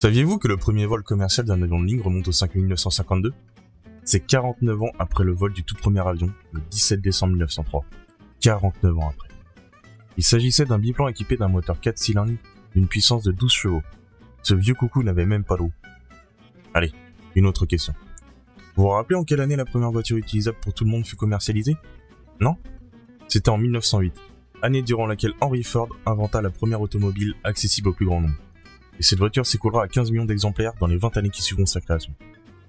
Saviez-vous que le premier vol commercial d'un avion de ligne remonte au 5 mai 1952 ? C'est 49 ans après le vol du tout premier avion, le 17 décembre 1903. 49 ans après. Il s'agissait d'un biplan équipé d'un moteur 4 cylindres d'une puissance de 12 chevaux. Ce vieux coucou n'avait même pas d'eau. Allez, une autre question. Vous vous rappelez en quelle année la première voiture utilisable pour tout le monde fut commercialisée ? Non ? C'était en 1908, année durant laquelle Henry Ford inventa la première automobile accessible au plus grand nombre. Et cette voiture s'écoulera à 15 millions d'exemplaires dans les 20 années qui suivront sa création.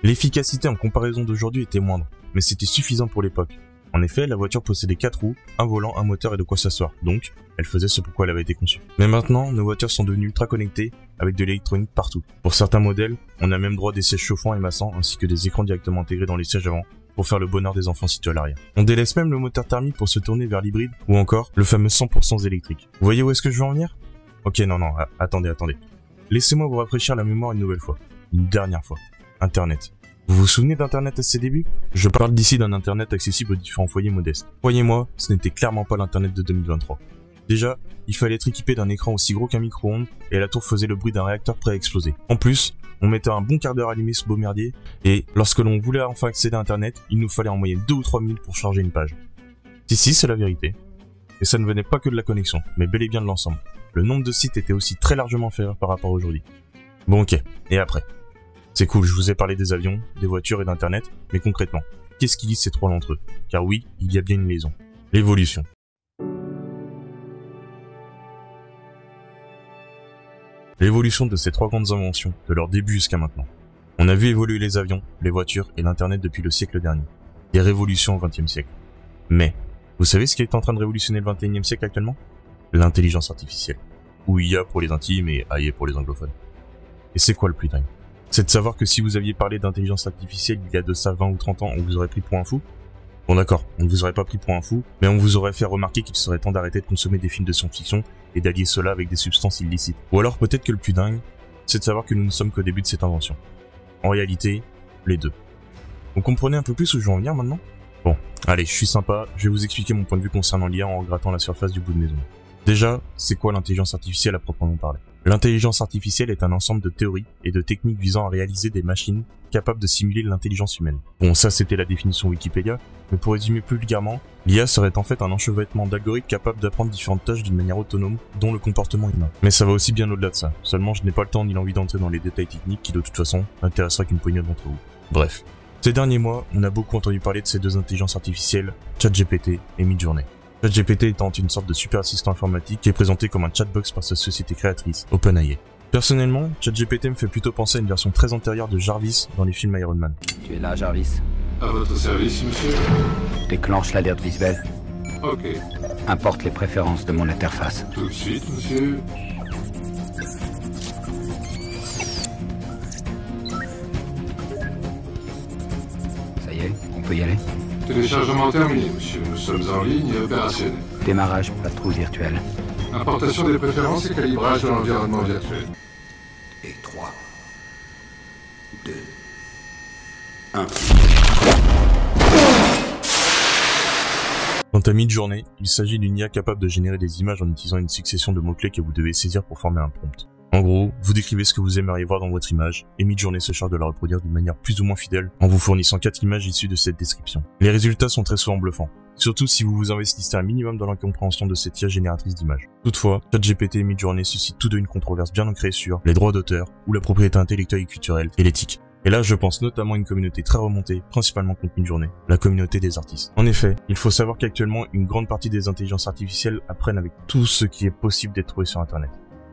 L'efficacité en comparaison d'aujourd'hui était moindre, mais c'était suffisant pour l'époque. En effet, la voiture possédait 4 roues, un volant, un moteur et de quoi s'asseoir, donc elle faisait ce pourquoi elle avait été conçue. Mais maintenant, nos voitures sont devenues ultra connectées, avec de l'électronique partout. Pour certains modèles, on a même droit à des sièges chauffants et massants, ainsi que des écrans directement intégrés dans les sièges avant, pour faire le bonheur des enfants situés à l'arrière. On délaisse même le moteur thermique pour se tourner vers l'hybride, ou encore le fameux 100% électrique. Vous voyez où est-ce que je veux en venir ? Ok, non, attendez. Laissez-moi vous rafraîchir la mémoire une nouvelle fois. Une dernière fois. Internet. Vous vous souvenez d'Internet à ses débuts ? Je parle d'ici d'un Internet accessible aux différents foyers modestes. Croyez-moi, ce n'était clairement pas l'Internet de 2023. Déjà, il fallait être équipé d'un écran aussi gros qu'un micro-ondes et la tour faisait le bruit d'un réacteur prêt à exploser. En plus, on mettait un bon quart d'heure à allumer ce beau merdier et lorsque l'on voulait enfin accéder à Internet, il nous fallait en moyenne 2 ou 3 minutes pour charger une page. Si, c'est la vérité. Et ça ne venait pas que de la connexion, mais bel et bien de l'ensemble. Le nombre de sites était aussi très largement inférieur par rapport à aujourd'hui. Bon ok, et après ? C'est cool, je vous ai parlé des avions, des voitures et d'internet, mais concrètement, qu'est-ce qui lie ces trois d'entre eux ? Car oui, il y a bien une liaison. L'évolution. L'évolution de ces trois grandes inventions, de leur début jusqu'à maintenant. On a vu évoluer les avions, les voitures et l'internet depuis le siècle dernier. Des révolutions au XXe siècle. Mais, vous savez ce qui est en train de révolutionner le XXIe siècle actuellement ? L'intelligence artificielle. Ou IA pour les intimes et AI pour les anglophones. Et c'est quoi le plus dingue ? C'est de savoir que si vous aviez parlé d'intelligence artificielle il y a de ça 20 ou 30 ans, on vous aurait pris pour un fou ? Bon d'accord, on ne vous aurait pas pris pour un fou, mais on vous aurait fait remarquer qu'il serait temps d'arrêter de consommer des films de science-fiction et d'allier cela avec des substances illicites. Ou alors peut-être que le plus dingue, c'est de savoir que nous ne sommes qu'au début de cette invention. En réalité, les deux. Vous comprenez un peu plus où je veux en venir maintenant ? Bon, allez, je suis sympa, je vais vous expliquer mon point de vue concernant l'IA en grattant la surface du bout de mes ongles. Déjà, c'est quoi l'intelligence artificielle à proprement parler ? L'intelligence artificielle est un ensemble de théories et de techniques visant à réaliser des machines capables de simuler l'intelligence humaine. Bon, ça c'était la définition Wikipédia, mais pour résumer plus vulgairement, l'IA serait en fait un enchevêtrement d'algorithmes capables d'apprendre différentes tâches d'une manière autonome, dont le comportement humain. Mais ça va aussi bien au-delà de ça, seulement je n'ai pas le temps ni l'envie d'entrer dans les détails techniques qui de toute façon n'intéresseraient qu'une poignée d'entre vous. Bref. Ces derniers mois, on a beaucoup entendu parler de ces deux intelligences artificielles, ChatGPT et Midjourney. ChatGPT étant une sorte de super assistant informatique qui est présenté comme un chatbox par sa société créatrice, OpenAI. Personnellement, ChatGPT me fait plutôt penser à une version très antérieure de Jarvis dans les films Iron Man. Tu es là, Jarvis? À votre service, monsieur. Déclenche l'alerte visuelle. Ok. Importe les préférences de mon interface. Tout de suite, monsieur. Ça y est, on peut y aller? Téléchargement terminé, monsieur. Nous sommes en ligne et opérationnels. Démarrage patrouille virtuelle. Importation des préférences et calibrage de l'environnement virtuel. Et 3, 2, 1. Quant à Midjourney, il s'agit d'une IA capable de générer des images en utilisant une succession de mots-clés que vous devez saisir pour former un prompt. En gros, vous décrivez ce que vous aimeriez voir dans votre image, et Midjourney se charge de la reproduire d'une manière plus ou moins fidèle en vous fournissant 4 images issues de cette description. Les résultats sont très souvent bluffants, surtout si vous vous investissez un minimum dans la compréhension de cette IA génératrice d'images. Toutefois, ChatGPT et Midjourney suscitent tous deux une controverse bien ancrée sur les droits d'auteur, ou la propriété intellectuelle et culturelle, et l'éthique. Et là, je pense notamment à une communauté très remontée, principalement contre Midjourney, la communauté des artistes. En effet, il faut savoir qu'actuellement, une grande partie des intelligences artificielles apprennent avec tout ce qui est possible d'être trouvé sur Internet.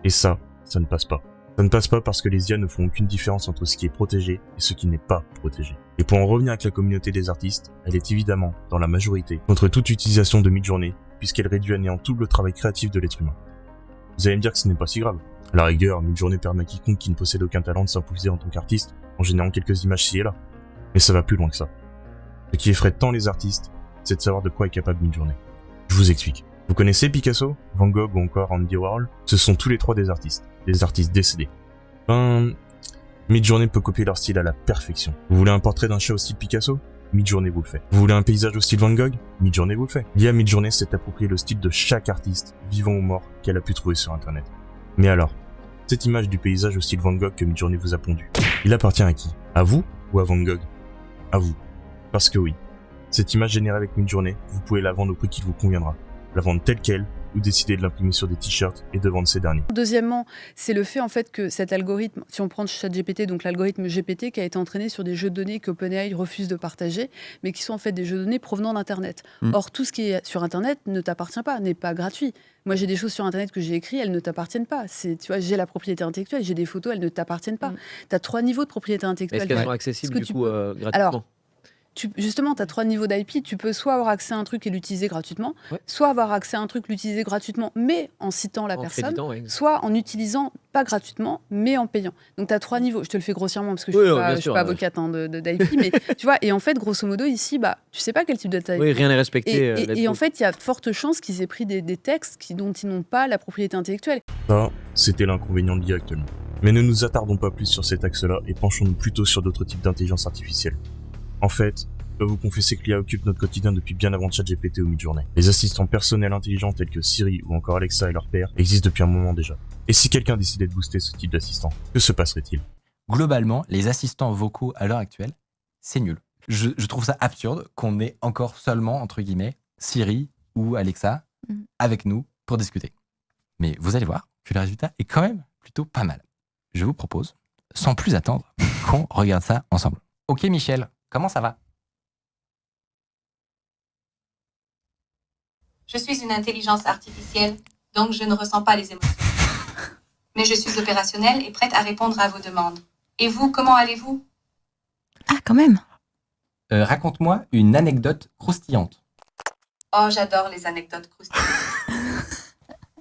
Et ça ne passe pas. Ça ne passe pas parce que les IA ne font aucune différence entre ce qui est protégé et ce qui n'est pas protégé. Et pour en revenir avec la communauté des artistes, elle est évidemment, dans la majorité, contre toute utilisation de Midjourney, puisqu'elle réduit à néant tout le travail créatif de l'être humain. Vous allez me dire que ce n'est pas si grave. À la rigueur, Midjourney permet à quiconque qui ne possède aucun talent de s'imposer en tant qu'artiste, en générant quelques images ci et là. Mais ça va plus loin que ça. Ce qui effraie tant les artistes, c'est de savoir de quoi est capable Midjourney. Je vous explique. Vous connaissez Picasso, Van Gogh ou encore Andy Warhol? Ce sont tous les trois des artistes décédés. Midjourney peut copier leur style à la perfection. Vous voulez un portrait d'un chat au style Picasso? Midjourney vous le fait. Vous voulez un paysage au style Van Gogh? Midjourney vous le fait. L'IA Midjourney s'est approprié le style de chaque artiste, vivant ou mort, qu'elle a pu trouver sur Internet. Mais alors, Cette image du paysage au style Van Gogh que Midjourney vous a pondu, il appartient à qui? À vous ou à Van Gogh? À vous. Parce que oui, cette image générée avec Midjourney, vous pouvez la vendre au prix qui vous conviendra. La vendre telle qu'elle, ou décider de l'imprimer sur des t-shirts et de vendre ces derniers. Deuxièmement, c'est le fait en fait que cet algorithme, si on prend ChatGPT, donc l'algorithme GPT qui a été entraîné sur des jeux de données qu'OpenAI refuse de partager, mais qui sont en fait des jeux de données provenant d'Internet. Or, tout ce qui est sur Internet ne t'appartient pas, n'est pas gratuit. Moi, j'ai des choses sur Internet que j'ai écrites, elles ne t'appartiennent pas. Tu vois, j'ai la propriété intellectuelle, j'ai des photos, elles ne t'appartiennent pas. Tu as 3 niveaux de propriété intellectuelle. Est-ce qu'elles sont accessibles du coup gratuitement? Alors, justement, tu as 3 niveaux d'IP. Tu peux soit avoir accès à un truc et l'utiliser gratuitement, soit avoir accès à un truc, l'utiliser gratuitement, mais en citant la personne, soit en utilisant pas gratuitement, mais en payant. Donc, tu as 3 niveaux. Je te le fais grossièrement parce que je ne suis pas avocate d'IP, mais tu vois, et en fait, grosso modo, ici, tu sais pas quel type de taille. Oui, rien n'est respecté. Et en fait, il y a de fortes chances qu'ils aient pris des textes dont ils n'ont pas la propriété intellectuelle. Ça, c'était l'inconvénient de l'IA actuellement. Mais ne nous attardons pas plus sur cet axe-là et penchons-nous plutôt sur d'autres types d'intelligence artificielle. En fait, je dois vous confesser que l'IA occupe notre quotidien depuis bien avant ChatGPT ou Midjourney. Les assistants personnels intelligents tels que Siri ou encore Alexa et leur père existent depuis un moment déjà. Et si quelqu'un décidait de booster ce type d'assistant, que se passerait-il? Globalement, les assistants vocaux à l'heure actuelle, c'est nul. Je trouve ça absurde qu'on ait encore seulement, entre guillemets, Siri ou Alexa avec nous pour discuter. Mais vous allez voir que le résultat est quand même plutôt pas mal. Je vous propose, sans plus attendre, qu'on regarde ça ensemble. Ok Michel, comment ça va? Je suis une intelligence artificielle, donc je ne ressens pas les émotions. Mais je suis opérationnelle et prête à répondre à vos demandes. Et vous, comment allez-vous? Ah, quand même. Raconte-moi une anecdote croustillante. Oh, j'adore les anecdotes croustillantes.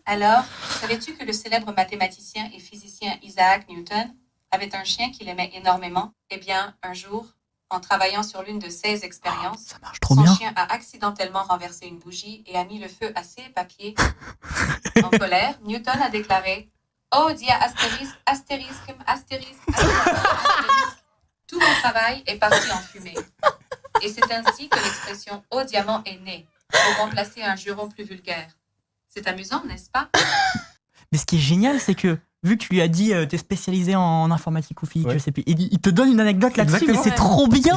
Alors, savais-tu que le célèbre mathématicien et physicien Isaac Newton avait un chien qu'il aimait énormément? Eh bien, un jour, en travaillant sur l'une de ses expériences, son chien a accidentellement renversé une bougie et a mis le feu à ses papiers. En colère, Newton a déclaré « Oh, dia astérisque, astérisque, astérisque, astérisque. Tout mon travail est parti en fumée. » Et c'est ainsi que l'expression « Oh, diamant » est née, pour remplacer un juron plus vulgaire. C'est amusant, n'est-ce pas? Mais ce qui est génial, c'est que vu que tu lui as dit t'es spécialisé en informatique ou physique, je sais plus, il te donne une anecdote là-dessus, mais c'est trop bien.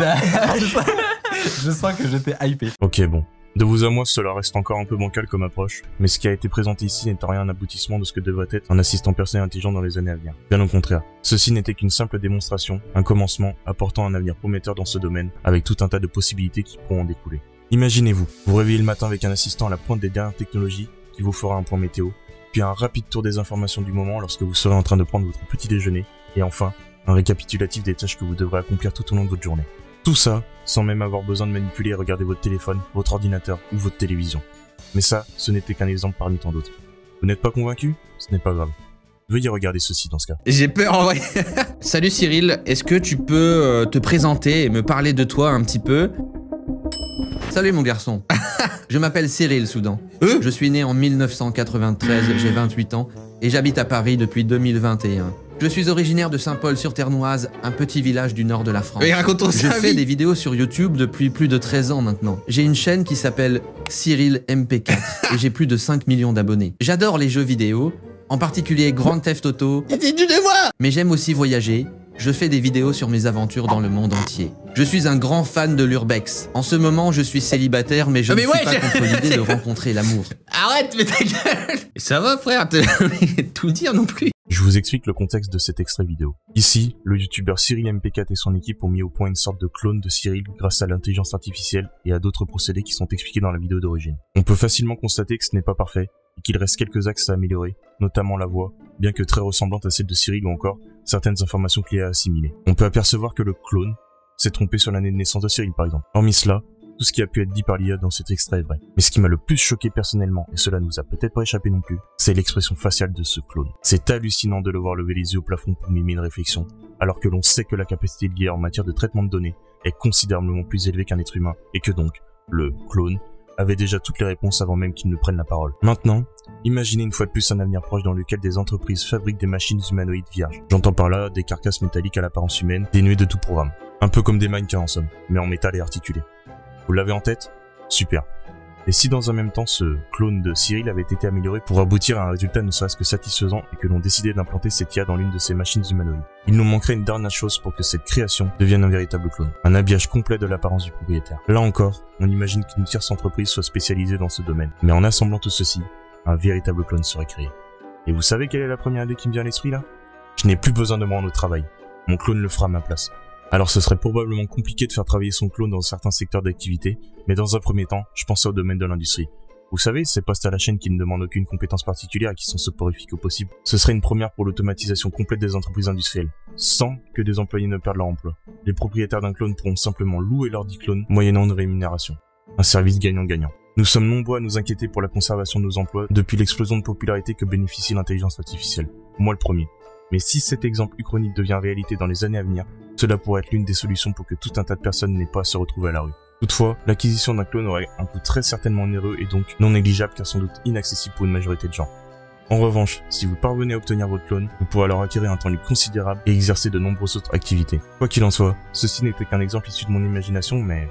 Je sens que j'étais hypé. Ok, bon. De vous à moi, cela reste encore un peu bancal comme approche, mais ce qui a été présenté ici n'est en rien un aboutissement de ce que devrait être un assistant personnel intelligent dans les années à venir. Bien au contraire, ceci n'était qu'une simple démonstration, un commencement apportant un avenir prometteur dans ce domaine, avec tout un tas de possibilités qui pourront en découler. Imaginez-vous, vous réveillez le matin avec un assistant à la pointe des dernières technologies qui vous fera un point météo, puis un rapide tour des informations du moment lorsque vous serez en train de prendre votre petit déjeuner, et enfin, un récapitulatif des tâches que vous devrez accomplir tout au long de votre journée. Tout ça, sans même avoir besoin de manipuler et regarder votre téléphone, votre ordinateur ou votre télévision. Mais ça, ce n'était qu'un exemple parmi tant d'autres. Vous n'êtes pas convaincu? Ce n'est pas grave. Veuillez regarder ceci dans ce cas. J'ai peur en vrai. Salut Cyril, est-ce que tu peux te présenter et me parler de toi un petit peu? Salut mon garçon. Je m'appelle Cyril Soudan. Je suis né en 1993, j'ai 28 ans et j'habite à Paris depuis 2021. Je suis originaire de Saint-Paul-sur-Ternoise, un petit village du nord de la France. Je fais des vidéos sur YouTube depuis plus de 13 ans maintenant. J'ai une chaîne qui s'appelle Cyril MP4 et j'ai plus de 5 millions d'abonnés. J'adore les jeux vidéo, en particulier Grand Theft Auto. Mais j'aime aussi voyager. Je fais des vidéos sur mes aventures dans le monde entier. Je suis un grand fan de l'urbex. En ce moment, je suis célibataire, mais je ne suis pas contre l'idée de rencontrer l'amour. Arrête, mais ta gueule. Ça va, frère, tout dire non plus. Je vous explique le contexte de cet extrait vidéo. Ici, le youtubeur Cyril MP4 et son équipe ont mis au point une sorte de clone de Cyril grâce à l'intelligence artificielle et à d'autres procédés qui sont expliqués dans la vidéo d'origine. On peut facilement constater que ce n'est pas parfait et qu'il reste quelques axes à améliorer, notamment la voix, bien que très ressemblante à celle de Cyril ou encore certaines informations clés à assimiler. On peut apercevoir que le clone s'est trompé sur l'année de naissance de Cyril par exemple. Hormis cela, tout ce qui a pu être dit par l'IA dans cet extrait est vrai. Mais ce qui m'a le plus choqué personnellement, et cela nous a peut-être pas échappé non plus, c'est l'expression faciale de ce clone. C'est hallucinant de le voir lever les yeux au plafond pour mimer une réflexion, alors que l'on sait que la capacité de l'IA en matière de traitement de données est considérablement plus élevée qu'un être humain, et que donc, le clone avait déjà toutes les réponses avant même qu'il ne prenne la parole. Maintenant, imaginez une fois de plus un avenir proche dans lequel des entreprises fabriquent des machines humanoïdes vierges. J'entends par là des carcasses métalliques à l'apparence humaine, dénuées de tout programme. Un peu comme des mannequins en somme, mais en métal et articulés. Vous l'avez en tête? Super. Et si dans un même temps ce clone de Cyril avait été amélioré pour aboutir à un résultat ne serait-ce que satisfaisant et que l'on décidait d'implanter cette IA dans l'une de ces machines humanoïdes, il nous manquerait une dernière chose pour que cette création devienne un véritable clone, un habillage complet de l'apparence du propriétaire. Là encore, on imagine qu'une tierce entreprise soit spécialisée dans ce domaine, mais en assemblant tout ceci, un véritable clone serait créé. Et vous savez quelle est la première idée qui me vient à l'esprit là? Je n'ai plus besoin de me rendre au travail, mon clone le fera à ma place. Alors ce serait probablement compliqué de faire travailler son clone dans certains secteurs d'activité, mais dans un premier temps, je pensais au domaine de l'industrie. Vous savez, ces postes à la chaîne qui ne demandent aucune compétence particulière et qui sont soporifiques au possible. Ce serait une première pour l'automatisation complète des entreprises industrielles, sans que des employés ne perdent leur emploi. Les propriétaires d'un clone pourront simplement louer leur dit clone, moyennant une rémunération. Un service gagnant-gagnant. Nous sommes nombreux à nous inquiéter pour la conservation de nos emplois depuis l'explosion de popularité que bénéficie l'intelligence artificielle. Moi le premier. Mais si cet exemple uchronique devient réalité dans les années à venir, cela pourrait être l'une des solutions pour que tout un tas de personnes n'aient pas à se retrouver à la rue. Toutefois, l'acquisition d'un clone aurait un coût très certainement onéreux et donc non négligeable car sans doute inaccessible pour une majorité de gens. En revanche, si vous parvenez à obtenir votre clone, vous pourrez alors acquérir un temps libre considérable et exercer de nombreuses autres activités. Quoi qu'il en soit, ceci n'était qu'un exemple issu de mon imagination, mais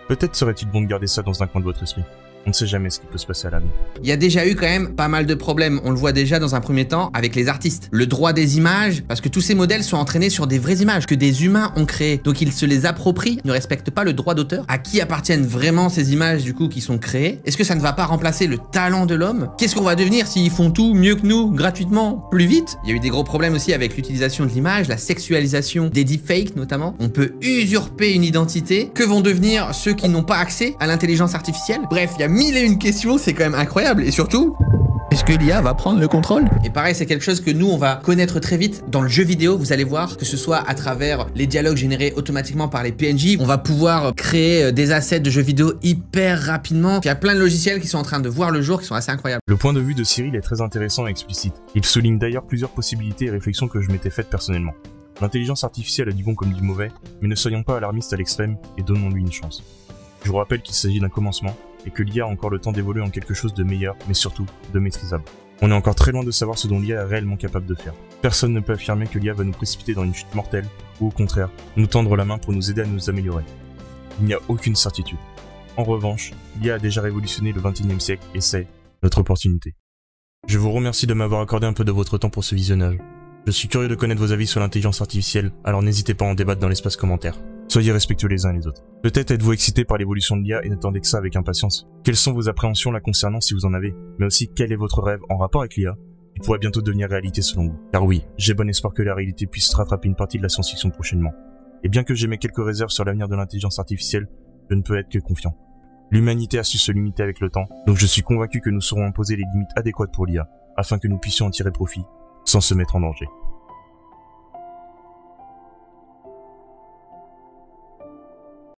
peut-être serait-il bon de garder ça dans un coin de votre esprit. On ne sait jamais ce qui peut se passer à l'avenir. Il y a déjà eu quand même pas mal de problèmes, on le voit déjà dans un premier temps avec les artistes. Le droit des images, parce que tous ces modèles sont entraînés sur des vraies images que des humains ont créées. Donc ils se les approprient, ne respectent pas le droit d'auteur. À qui appartiennent vraiment ces images du coup qui sont créées? Est-ce que ça ne va pas remplacer le talent de l'homme? Qu'est-ce qu'on va devenir s'ils font tout mieux que nous, gratuitement, plus vite? Il y a eu des gros problèmes aussi avec l'utilisation de l'image, la sexualisation des deepfakes notamment. On peut usurper une identité. Que vont devenir ceux qui n'ont pas accès à l'intelligence artificielle? Bref, il y a mille et une questions, c'est quand même incroyable. Et surtout, est-ce que l'IA va prendre le contrôle? Et pareil, c'est quelque chose que nous, on va connaître très vite dans le jeu vidéo. Vous allez voir que ce soit à travers les dialogues générés automatiquement par les PNJ. On va pouvoir créer des assets de jeux vidéo hyper rapidement. Il y a plein de logiciels qui sont en train de voir le jour, qui sont assez incroyables. Le point de vue de Cyril est très intéressant et explicite. Il souligne d'ailleurs plusieurs possibilités et réflexions que je m'étais faites personnellement. L'intelligence artificielle a du bon comme du mauvais, mais ne soyons pas alarmistes à l'extrême et donnons-lui une chance. Je vous rappelle qu'il s'agit d'un commencement, et que l'IA a encore le temps d'évoluer en quelque chose de meilleur, mais surtout de maîtrisable. On est encore très loin de savoir ce dont l'IA est réellement capable de faire. Personne ne peut affirmer que l'IA va nous précipiter dans une chute mortelle, ou au contraire, nous tendre la main pour nous aider à nous améliorer. Il n'y a aucune certitude. En revanche, l'IA a déjà révolutionné le XXIe siècle, et c'est notre opportunité. Je vous remercie de m'avoir accordé un peu de votre temps pour ce visionnage. Je suis curieux de connaître vos avis sur l'intelligence artificielle, alors n'hésitez pas à en débattre dans l'espace commentaire. Soyez respectueux les uns et les autres. Peut-être êtes-vous excités par l'évolution de l'IA et n'attendez que ça avec impatience. Quelles sont vos appréhensions la concernant si vous en avez? Mais aussi, quel est votre rêve en rapport avec l'IA? Il pourrait bientôt devenir réalité selon vous. Car oui, j'ai bon espoir que la réalité puisse rattraper une partie de la science-fiction prochainement. Et bien que j'aie quelques réserves sur l'avenir de l'intelligence artificielle, je ne peux être que confiant. L'humanité a su se limiter avec le temps, donc je suis convaincu que nous saurons imposer les limites adéquates pour l'IA, afin que nous puissions en tirer profit, sans se mettre en danger.